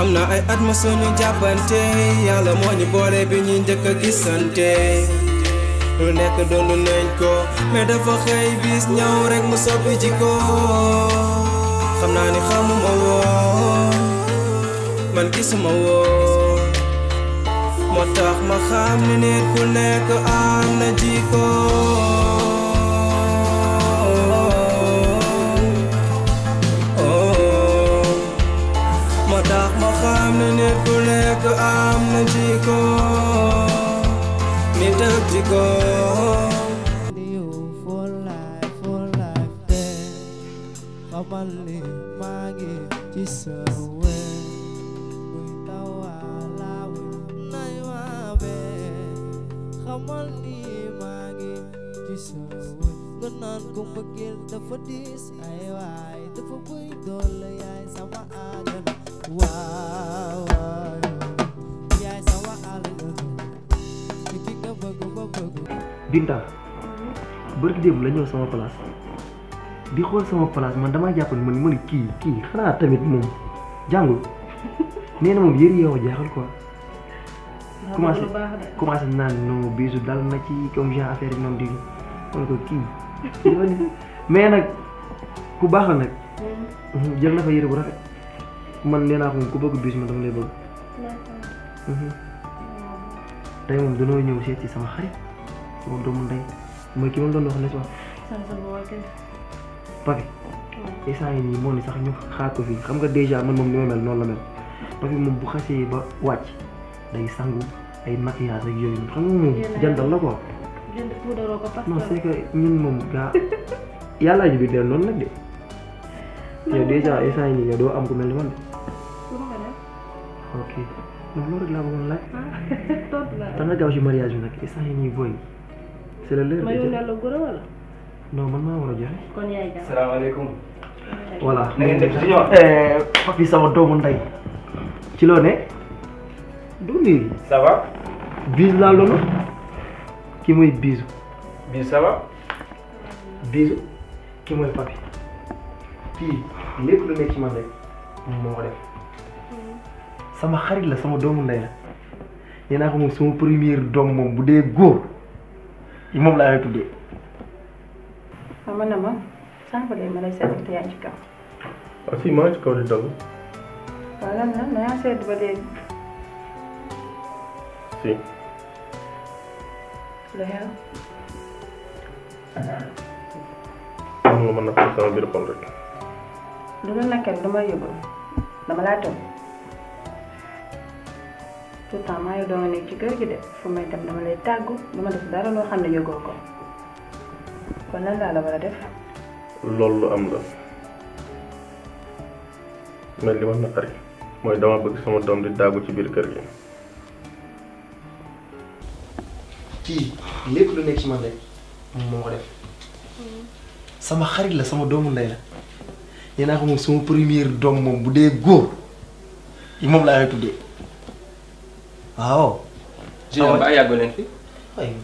am na ay at ma suñu jàppante yàlla moo ñu boole bi ñuy njëkk a gisante lu nekk doonu nañ ko mais dafa xëy bis ñëw rek mu soppi jikko xam naa ni xamuma woon man gisuma woon moo tax ma xam ni nit ku nekk am na jikko moo tax ma xam ni nit ku nekk am na jikko nit ak jikko xamal ni maa ngi ci sa wet muy tawalaaw nay waa bee xamal ni maa ngi ci sa wet nga naan ko mbëggeel dafa diis ay waay dafa bëy doole yaay sama àdduna waaw yaay sama àdduna ki nga bëgg ba bëgg Binta bërki démb la ñëw sama place di xool sama place man damaa jàpp ne man kii xanaa tamit moom jàngul nee na moom yëri yow jaaxal quoi commencé naan non bisu dal na ci comme genre affaire yi noonu di man ko kii mais nag ku baax la nag jël na fa yëre bu rafet man nee naa ko moom ku bëgg bis ma dama lay bëgg tey moom danoo ñëw seet ci sama xarit sama doomu ndey mooy ki ma doon wax ne Papi instant yi nii moo ni sax ñu xaar ko fii xam nga déjà man moom ni ma mel noonu la mel Papi moom bu xasee ba wàcc day sangu ay maquillage ak yooyu xam nga moom jantal la quoi non c'est que ñun moom gaa yàllaa ji bi deel noonu nag de yow déjà instant yi nii yow doo am ku mel ni man de ok non loolu rek laa bëggoon laaj tax nga gaaw si mariage bi nag instant yi nii booy c'est le l'heure non man maa war a joxe. kon yaay jàpp. salaamaaleykum. voilà. na ngeen def si ñoom. Papi sama doomu ndey. ci loo ne. du nii. ça va. Bijou laa loolu. ki mooy Bijou. Bijou ça va. Bijou. ki mooy Papi. kii lépp lu nekk ci man rek moo ko def. sama xarit la sama doomu ndey la. nee naa ko moom sama première doom moom bu dee góor moom laa lay tuddee. man na ma sànq de ma lay seetlu te yaa ngi ci kaw. waaw fii maa ngi ci kaw di dogg. waaw lan la na yaa seetlu ba léegi. fii. lu xew. mun nga mën na ko sama biir xol rek. lu la nekkal dama yóbbu dama laa toog tout le temps maa ngi doon nekk ci kër gi de fu may dem dama lay tàggu dama def dara loo xam ne yëgoo ko. kon lan laa la war a def. loolu lu am la mais li ma naqari mooy dama bëgg sama doom di daagu ci biir kër gi. kii lépp lu nekk ci man rek moo ko def. sama xarit la sama doomu ndey la. nee naa ko moom sama première doom moom bu dee góor moom laa lay tuddee waaw. Junior ba yàggoo leen fi. waaye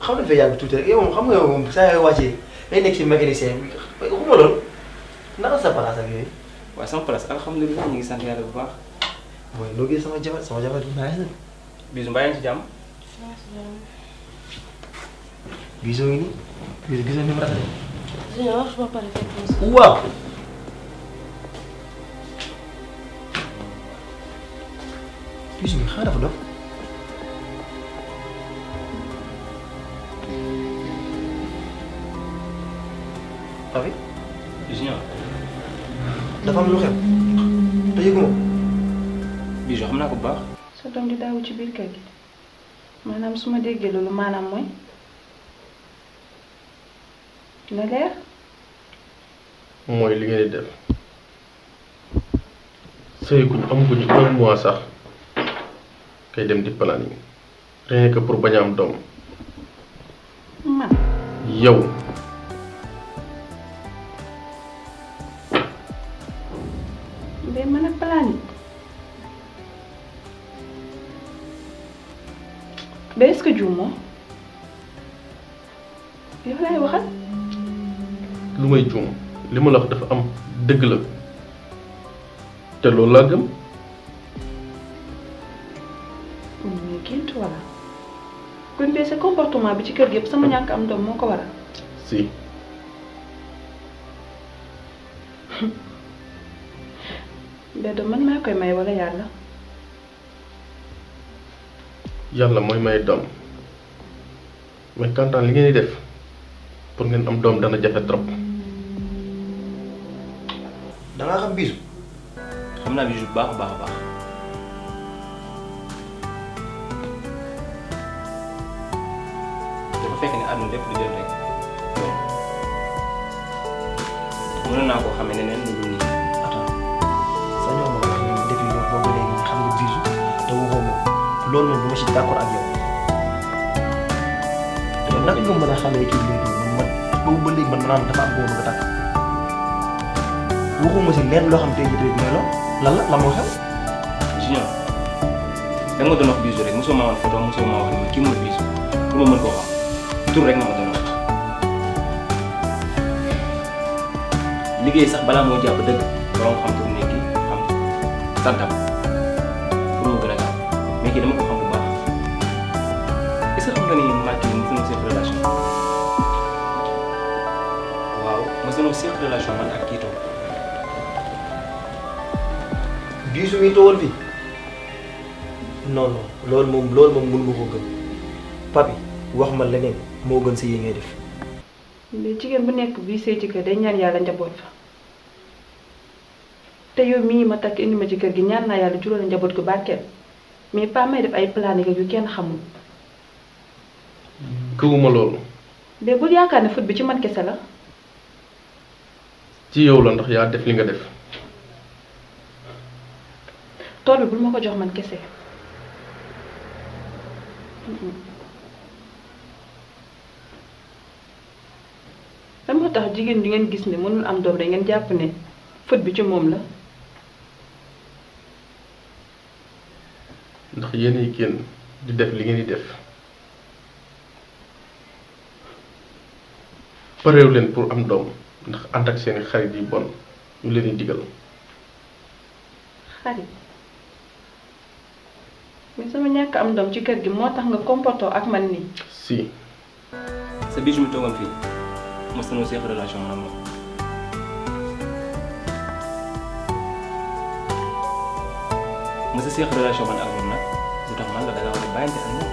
xam na fee yàgg tuuti rek yow moom xam nga yow moom saa yoo wàccee day nekk ci mécanicien bi xuma loolu naka sa place ak yooyu. waaw sama place alhamdulilah ñu ngi sant yàlla bu baax. mooy loo gis sama jabar bi naa yàlla. Bijou mbaa yaa ngi ci jàmm. Bijou ngi nii Bijou gis nga ni mu rafetee. Junior wax ba pare fekk waaw. Bijou bi xanaa dafa dof. Papi. Junior. dafa am lu xew te yëguma ko. Bijou xam naa ko bu baax. sa doom di daawu ci biir kër gi maanaam su ma déggee loolu maanaam mooy dina leer. mooy li ngeen di def sëyguñ amaguñu 1 mois sax kay dem di planning rien que pour bañ a am doom. man yow. day mën a planning ba est-ce que juumoo yow laay waxal. lu may juum li ma la wax dafa am dëgg la te loolu laa gëm. gént wala kon bee sa comportement bi ci kër gi yëpp sama ñàkk am doom moo ko waral. si Mbedd man maa koy may wala yàlla. yàlla mooy may doom mais kantaan li ngeen di def pour ngeen am doom dana jafe trop. da ngaa xam Bijou. xam naa Bijou bu baax a baax a baax. dafa fekk ne àdduna lépp lu jot rek mënoon naa koo xamee neneen lu dul nii. attends sa ñoom ma wax ni depuis yow boobu léegi xam nga Bijou te waxoo moom loolu moom du ma si d'accord ak yow. te naka nga mën a xamee kii léegi man boobu ba léegi man ma naan dafa am boo bëgg a takk waxuma si lenn loo xam tey jii tamit mooy lan la moo xew. Junior da nga doon wax Bijou rek mosoo maa wan photo mosoo maa wax ni ma kii mooy Bijou pour ma mën koo xam tur rek nga ma doon wax. liggéey sax balaa moo jàpp dëgg borom xam tur nekk xam santam pour mu gën a gaaw mais kii dama ko xam bu baax est-ce que xam nga ni Macky mos nañu seq relation waaw mos nañu seq relation man ak kii toog. Bijou mi toowoon fii non loolu moom mënu ma ko gëm papi wax ma leneen moo gën si yi ngay def. mais jigéen bu nekk bii sëy ci kër day ñaan yàlla njaboot fa te yow mii ma takk indi ma ci kër gi ñaan naa yàlla juróom njaboot gu barkeel mais pas may def ay planning yu kenn xamul. gëwuma loolu. mais bul yaakaar ne foot bi ci man kese la. ci yow la ndax yaa def li nga def. tool bi bul ma ko jox man kese. lan moo tax jigéen di ngeen gis ne mënul am doom da ngeen jàpp ne fët bi ci moom la. ndax yéenay génn di def li ngeen di def pareew leen pour am doom ndax ànd ak seeni xarit yi bon ñu leen di digal. xarit mais sama ñàkk am doom ci kër gi moo tax nga comportoo ak man nii. si. sa Bijou mi toogoon fii mos nañoo seq relation man ak moom. mos a seq relation man ak moom nag lu tax man la da nga war a bàyyante ak moom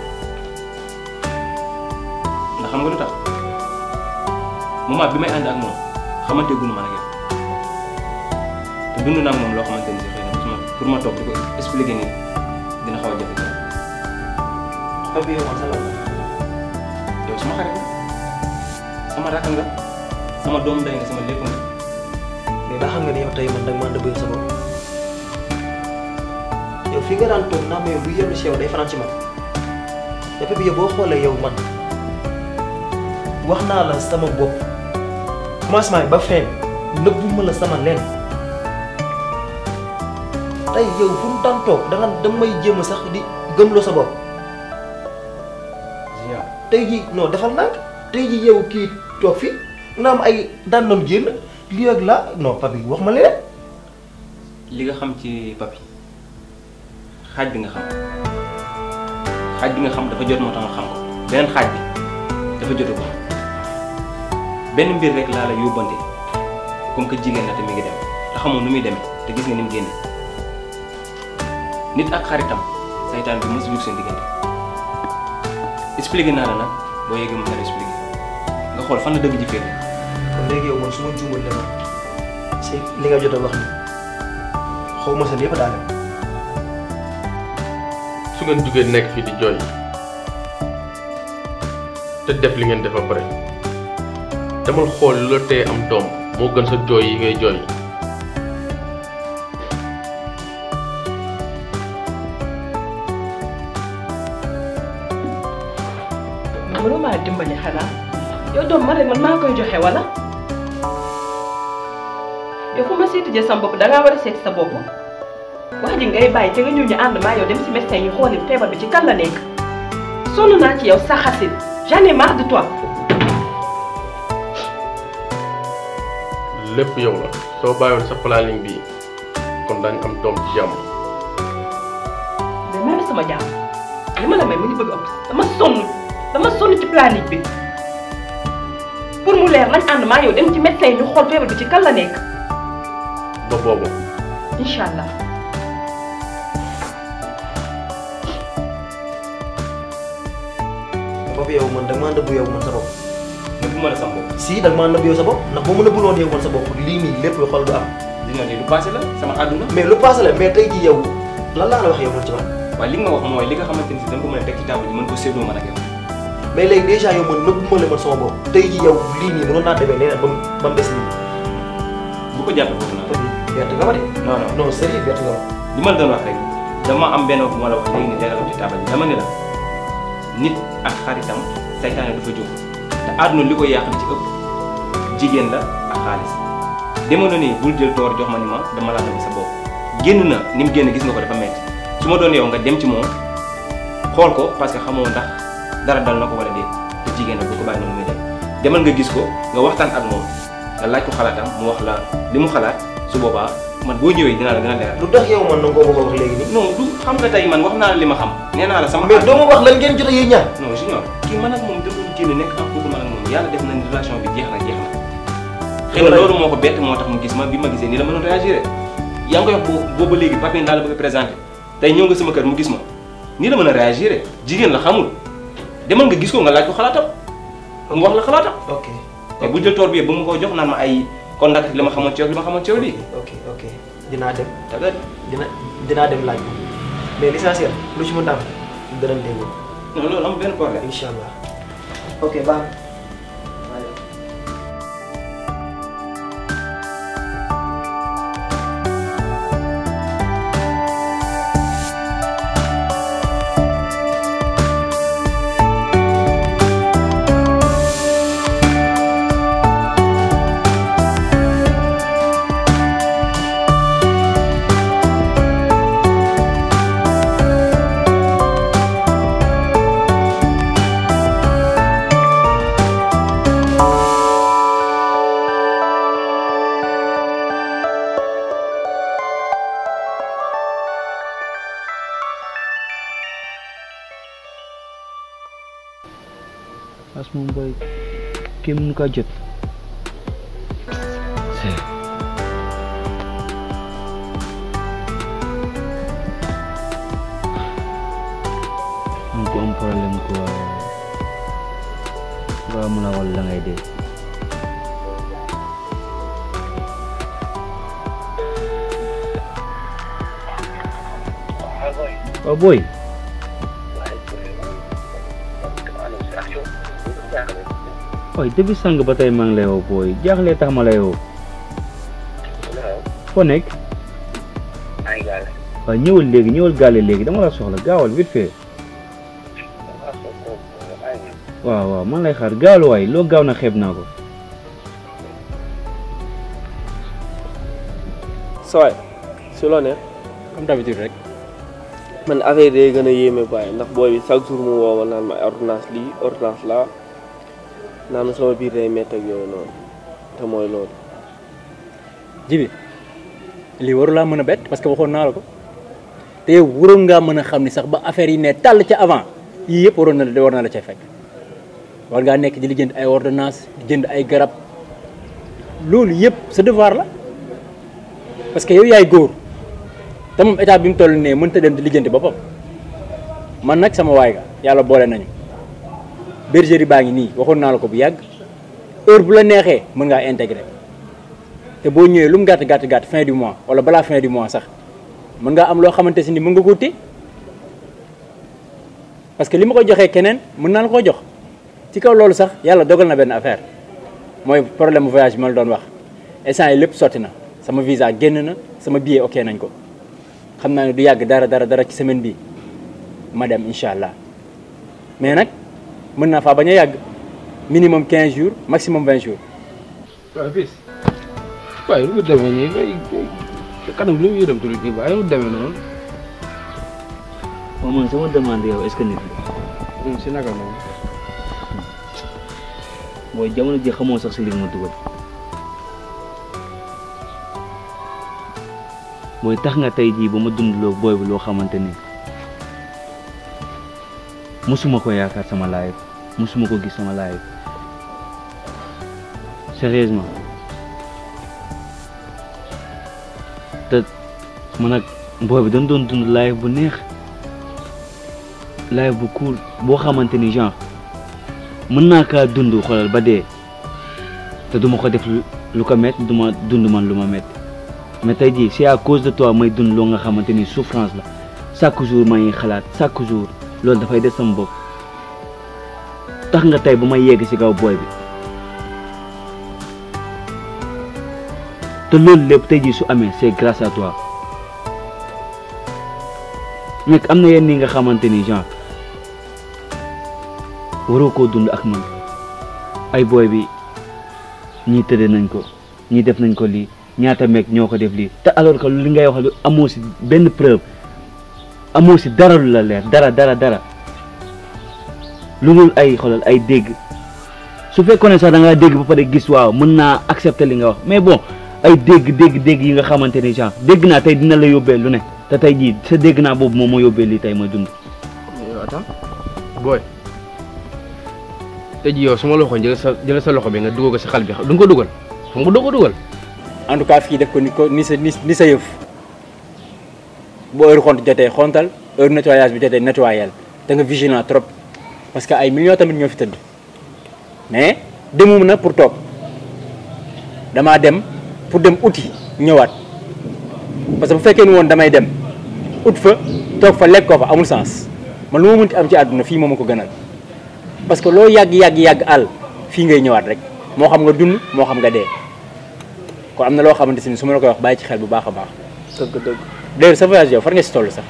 ndax xam nga lu tax moment bi may ànd ak moom xamante gunu man ak yow te dund naa ak moom loo xamante ni si xëy na pour ma toog di ko expliquer nii dina xaw a jafe trop. papi yow man sa lan la. yow sama xarit nga sama rakk nga sama doom day nga sama lépp nga. mais ba xam nga ne yow tey man da nga maa dëbb sa bopp yow fi nga daan toog naa mais bu yenn si yow day fanaan ci man te bi yow boo xoolee yow man wax naa la sama bopp commencement ba fin nëbbuma la sama leen tey yow fu mu daan toog da may jéem a sax di gëmloo sa bopp. tey jii non defal nag tey jii yow kii toog fi nga am ay daan doon génn lii ak la non papi wax ma leen. li nga xam ci papi xaaj bi nga xam dafa jot moo tax nga xam ko beneen xaaj bi dafa jotu ko benn mbir rek laa la yóbbante comme que jigéen la te mi ngi dem te xamoon nu muy demee te gis nga ni mu génne nit ak xaritam saytaan bi mos seen diggante expliqué naa la nag boo yeggee mën nga expliqué nga xool fan la dëgg ji féete. kon léegi yow man su ma juumal dama si li nga jot a wax ni xaw ma sa lépp daal. su ngeen jugee nekk fii di jooy te def li ngeen def ba pare demal xool lu la tee am doom moo gën sa jooy yi ngay jooy. mënu maa dimbali xanaa yow doom ma rek man maa koy joxe wala yow fu ma seeti jël sa bopp dangaa war a seeti sa bopp wax ji ngay bàyyi te nga ñëw ñu ànd maa yow dem si médecin yi xooli feebar bi ci kan la nekk sonn naa ci yow sa xasit j'en ai marre de toi. lépp yow la soo bàyyiwoon sa planning bi kon daañu am doom ci jàmm. mais même sama jàmm li ma la may mu ngi bëgg ëpp dama sonn ci planning bi pour mu leer nañ ànd maa yow dem ci médecin yi ñu xool feebar bi ci kan la nekk. ba boobu. incha allah. foofu yow man da nga maa nëbbu yow man sa bopp. nëbbu ma la sa bopp. si da nga maa nëbbu yow sa bopp ndax boo ma nëbbul woon yow man sa bopp lii nii lépp lu xool du am. li nga ne lu passé la sama àdduna. mais lu passé la mais tey jii yow lan laa la wax yow man ci man. waaye li nga ma wax mooy li nga xamante ni si da nga ko mën a teg ci table ji mën ko séddoo man ak yow. mais léegi dèjà yow man nëbbu ma la man sama bopp tey jii yow lii nii mënoon naa demee leneen ba mu des nii. bu ko jàppee foofu naa. bett nga ma de. non non non sérieux bett nga ma. li ma la doon wax rek dama am benn bu ma la wax léegi ni tegaloo ci table ji dama ne la nit ak xaritam saytaane dafa jóg te àdduna li ko yàq li ci ëpp jigéen la ak xaalis demoon na ni bul jël toor jox ma ni ma dama laa sa bopp génn na ni mu génn gis nga ko dafa metti su ma doon yow nga dem ci moom xool ko parce que xamoo ndax dara dal na ko wala déet te jigéen la bu ko bàyyi noonu muy dem demal nga gis ko nga waxtaan ak moom nga laaj ko xalaatam mu wax la li mu xalaat su boobaa man boo ñëwee dinaa la gën a leeral. lu tax yow man na nga ko wax léegi nii. non du xam nga tey man wax naa la li ma xam nee naa la sama. mais doo ma wax lan ngeen jot a yéen ñaar. non junior kii man ak moom dëggul génn nekk en couple man ak moom yàlla def na ni relation bi jeex na. xëy na loolu moo ko bett moo tax mu gis ma bi ma gisee nii la mënoon réagir yaa ngi koy wax boobu léegi papier daal la bëgg a présenté tey ñëw nga sama kër mu gis ma nii la mën a réagir jigéen la xamul demal nga gis ko nga laaj ko xalaatam mu wax la xalaatam. ok te bu jël toor bi ba mu ko jox naan ma ay kon nag li ma xamoon ci yow li ma xamoon ci yow lii. ok dinaa dem. d'accord dinaa dem laaj ko mais l'essentiel lu ci mën a am danañ déggoo. non loolu am benn problème. incha allah ok baax na. As moom boy kenn mënu kaa jot mu ko am problème quoi nga mën a wal la ngay dee waaw boy ooy depuis sang ba tey maa ngi lay woo booy jaaxlee tax ma lay woo foo nekk waaw ñëwal gaale léegi dama la soxla gaawal vite fait waaw man lay xaar gaawal waay loo gaaw na xeeb naa ko sawaay si loo ne comme d'habitude rek man affaire day gën a yéeme baay ndax booy bi chaque jour mu woo ma naan ma ordonnance lii ordonnance laa naan ma sama biir day métti ak yooyu noonu te mooy loolu. Jibi lii waru laa mën a bett parce que waxoon naa la ko te yow waroon ngaa mën a xam ni sax ba affaire yi ne tàll ca avant yii yëpp war na la cay fekk war ngaa nekk di li jënd ay ordonnance di jënd ay garab loolu yëpp sa devoir la parce que yow yaay góor te moom état bi mu toll nee mënta dem di lijjanti boppam man nag sama waay ga yàlla boole nañu bergerie baa ngi nii waxoon naa la ko bu yàgg heure bu la neexee mën ngaa intégré te boo ñëwee lu mu gàtt fin du mois wala balaa fin du mois sax mën ngaa am loo xamante si ni mën nga ko téye parce que li ma ko joxee keneen mën naa la koo jox ci kaw loolu sax yàlla dogal na benn affaire mooy problème voyage bi ma la doon wax instant yi lépp sotti na sama visa génn na sama billet ok nañ ko xam naa ne du yàgg dara ci semaine bii ma dem incha allah mais nag mën naa faa bañ a yàgg minimum 15 jours maximum 20 jours. waaw fii waaye lu mu demee nii kanam lu mu yërëm tuuti nii waaye lu mu demee noonu. waaw man sama demande yow est-ce que nit la. si naka noonu. mooy jamono ji xamoo sax si li ma dugal. mooy tax nga tey jii ba ma dundaloo booy bi loo xamante ni musuma ko yaakaar sama live musuma ko gis sama live sérieusement te man ak booy bi dañ doon dund live bu neex live bu cool boo xamante ni genre mën naa kaa dund xoolal ba dee te duma ko def lu ko métti duma dund man lu ma métti mais tey jii c'est à cause de toi may dund loo nga xamante ni souffrance la chaque jour may xalaat chaque jour loolu dafay des sama bopp tax nga tey ba may yegg ci kaw booy bi te loolu lépp tey jii su amee c'est grâce à toi nekk am na yenn yi nga xamante ni genre waroo koo dund ak man ay booy bi ñii tëddee nañ ko ñii def nañ ko lii ñaata meeg ñoo ko def lii te alors que li ngay wax amoo ci benn preuve amoo ci dara lu la leer dara lu dul ay xoolal ay dégg su fekkoon ne sax da ngaa dégg ba pare gis waaw mën naa accepter li nga wax mais bon ay dégg yi nga xamante ni genre dégg naa tey dina la yóbbee lu ne te tey jii sa dégg naa boobu moom moo yóbbee lii tey mooy dund. attends booy tey jii yow su ma la waxoon jël sa loxo bi nga dugal ko si xal bi du nga ko dugal xam nga doo ko dugal. en tout cas fii def ko ni sa yëf bu heure xont jotee xontal heure nettoyage bi jotee nettoyel te nga vigilant trop parce que ay millions tamit ñoo fi tëdd mais demuma na pour toog damaa dem pour dem uti ñëwaat parce que bu fekkee ni woon damay dem ut fa toog fa lekk ko fa amul sens man lu ma mënti am ci àdduna fii moom ma ko gënal parce que loo yàgg àll fii ngay ñëwaat rek moo xam nga dund moo xam nga dee kon am na loo xamante ni su ma la koy wax bàyyi ci xel bu baax a baax. dëgg d'ailleurs sa voyage yow far nga si toll sax.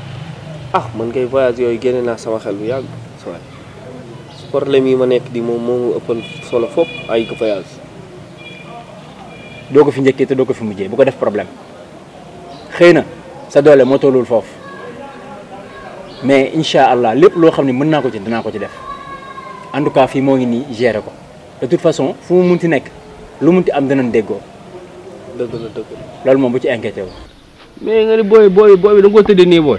ah man kay voyage yooyu génne naa sama xel bu yàgg sa waay problème yi ma nekk di moom moo ëppal solo fop ay ko voyage. doo ko fi njëkkee te doo ko fi mujjee bu ko def problème xëy na sa doole moo tollul foofu mais incha allah lépp loo xam ne mën naa ko ci dinaa ko ci def en tout cas fii moo ngi nii gérer ko de toute façon fu mu munti nekk lu munti am dinañ déggoo. dëgg la loolu moom bu ci inquiété wu. mais nga ni booy bi da nga ko tëddee nii booy.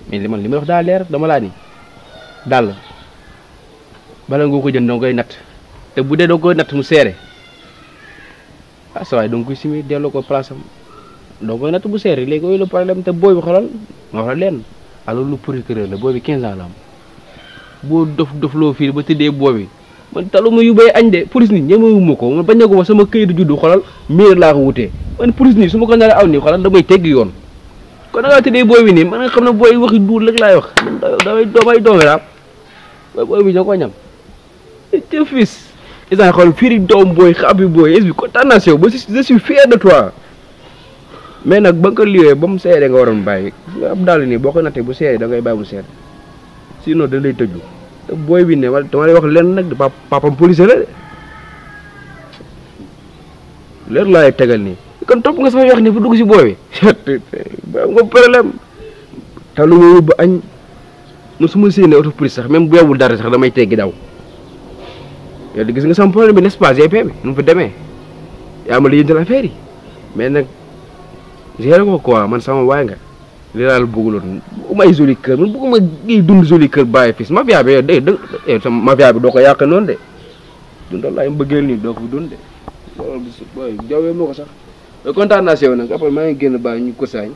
mais li ma wax daa leer dama laa ni daal bala nga ko jënd danga koy natt te bu dee danga koy natt mu seere ah sa waay danga koy simi delloo ko place am danga koy natt bu seere léegi yooyu le problème te booy bi xoolal ma wax la leen alors lu procureur la booy bi 15 ans la am boo dof loo fii ba tëddee booy bi man taluma yu bay añ de police nii ñemewuma ko man bañ na ko ma sama këyitu juddu xoolal miir laa ko wutee man police nii su ma ko naree aw nii xoolal damay tegg yoon kon da ngaa tëddee booy bi nii man nga xam ne booy waxi duur rek laay wax damay doomi raam booy bi ñoo ko ñam te fils isa xool firi doom booy xabi booy es bi kontaan naa si yow ba je suis fier de toi mais nag ba nga ko liwee ba mu seede nga waroon bàyyi nga am daal nii boo ko nattee bu seede da ngay bàyyi mu seede sinon da lay tëju te booy bi ne wala dama lay wax lenn nag papam police la de leer laay tegal nii kon topp nga sama wax ni fu dugg si booy bi ba nga problème te lu ma yóbbu añ man su ma séenee auto police sax même bu yowul dara sax damay teggi daw yow di gis nga sama problème bi n'est-ce pas GP bi nu mu fa demee yaa ma lijjantal affaire yi mais nag géré ko quoi man sama waay nga li daal bëgguloon bëgguma ay joli kër man bëgguma ngay dund joli kër bàyyi fii mafia bi yow day sama mafia bi doo ko yàq noonu de dundal laay mbëggeel nii doo ko dund de loolu booy jawwee moo ko sax kontaan naa si yow nag après maa ngi génn bàyyi ñu kursaañ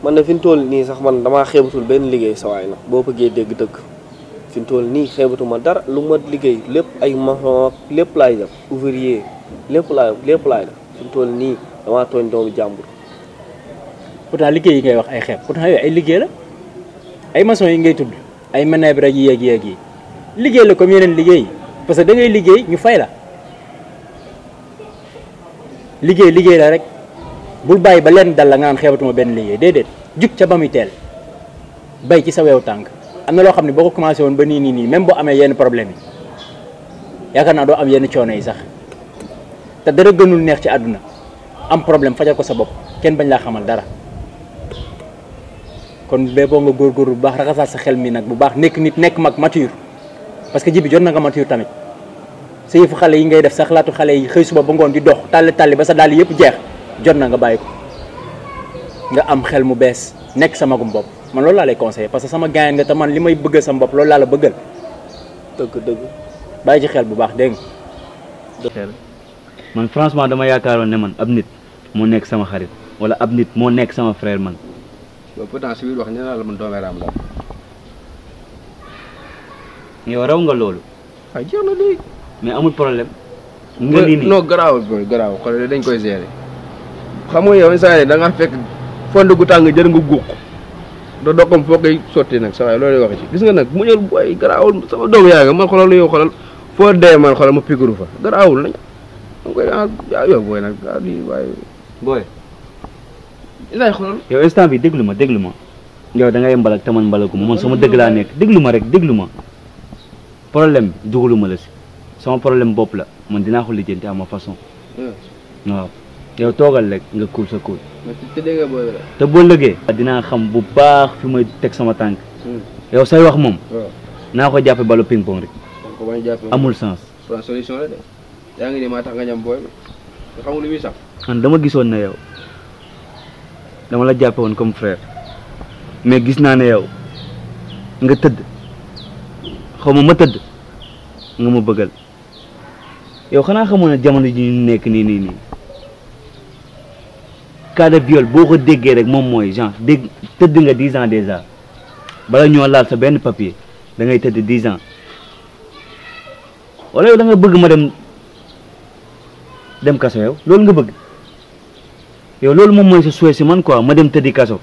man na fi mu toll nii sax man damaa xeebatul benn liggéey sa waay nag boo bëggee dégg-dëgg fi mu toll nii xeebatuma dara lu ma liggéey lépp ay maçon lépp laay def ouvrier lépp laay def fi mu toll nii damaa tooñ doomu jàmbur. pourtant liggéey yi ngay wax ay xeeb pourtant yooyu ay liggéey la ay maçon yi ngay tudd ay manœuvre yi yeeg yi liggéey la comme yeneen liggéey parce que da ngay liggéey ñu fay la liggéey la rek bul bàyyi ba leen dal la nga naan xeebatuma benn liggéey déedéet jug ca ba muy teel bay ci sa weewu tànk am na loo xam ne boo ko commencé woon ba nii même boo amee yenn problème yi yaakaar naa doo am yenn coono yi sax te dara gënul neex ci àdduna am problème fajal ko sa bopp kenn bañ laa xamal dara kon bee boo nga góorgóorlu bu baax raxasaat sa xel mi nag bu baax nekk nit nekk mag mature parce que jibi jot na nga mature tamit sa yëfu xale yi ngay def sa xalaatu xale yi xëy suba ba ngoon di dox tàlli ba sa dàll yëpp jeex jot na nga bàyyi ko nga am xel mu bees nekk sa magum bopp man loolu laa lay conseillé parce que sama gaañ nga te man li may bëggal sama bopp loolu laa la bëggal. dëgg bàyyi ci xel bu baax dégg nga. man franchement dama yaakaaroon ne man ab nit moo nekk sama xarit wala ab nit moo nekk sama frère man. loolu pourtant si biir wax nee naa la man doomeeraam la. yow raw nga loolu. waaw jeex na léegi. mais amul problème. nga lii nii non garaawul booy garaawul xool dañ koy gérer. xam nga yow instant yii da ngaa fekk fond gu tàng jër nga guux doo doxam foo koy sotti nag sa waay loolu wax ci gis nga nag mu ñëw booy garaawul sama doomu yaa nga man xoolal yow xoolal foo dee man xoolal ma pikiru fa garaawul nañ ma koy yow booy nag lii waaye. booy. instant yii xoolal. yow instant bi déglu ma yow da ngay mbalak te man mbalaku ma man sama dëgg laa nekk déglu ma rek déglu ma problème bi dugalu ma la si sama problème bopp la man dinaa ko lijjanti à ma façon. waaw. yow toogal rek nga kuul sa kuul. te boo lëgee. dinaa xam bu baax fi may teg sama tànk. yow say wax moom. naa ko jàppe balu ping pong rek. amul sens. solution la de yaa ngi nii maa tax nga ñam booy nga xamul lu muy sax. man dama gisoon ne yow dama la jàppe woon comme frère mais gis naa ne yow nga tëdd xaw ma tëdd nga ma bëggal yow xanaa xamoon ne jamono ji ñu nekk nii. cas de viol boo ko déggee rek moom mooy genre dégg tëdd nga 10 ans déjà bala ñoo laal sa benn papier da ngay tëdd 10 ans wala yow da nga bëgg ma dem kaso yow loolu nga bëgg yow loolu moom mooy sa souhait si man quoi ma dem tëddi kaso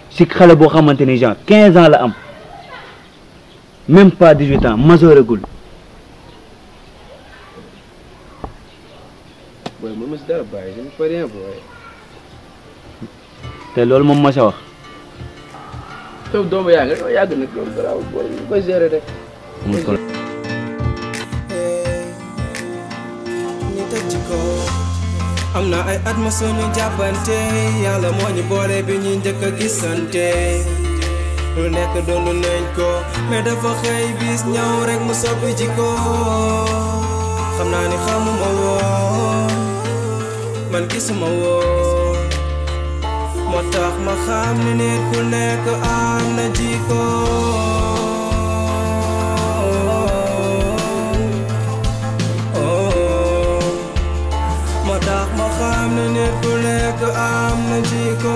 si xale boo xamante ni genre 15 ans la am même pas 18 ans majeuragul. booy moom ma si dara bàyyi je ne fais rien booy. te loolu moom ma sa wax. yow doomu yaa ngi yàgg nag loolu garaaw booy ñu koy gérer rek. am na ay at ma suñu jàppante yàlla moo ñu boole bi ñuy njëkk a gisante lu nekk doonu nañ ko mais dafa xëy bis ñëw rek mu soppi jikko xam naa ni xamuma woon man gisuma woon moo tax ma xam ni nit ku nekk am na jikko moo tax ma xam ni nit ku nekk am na jikko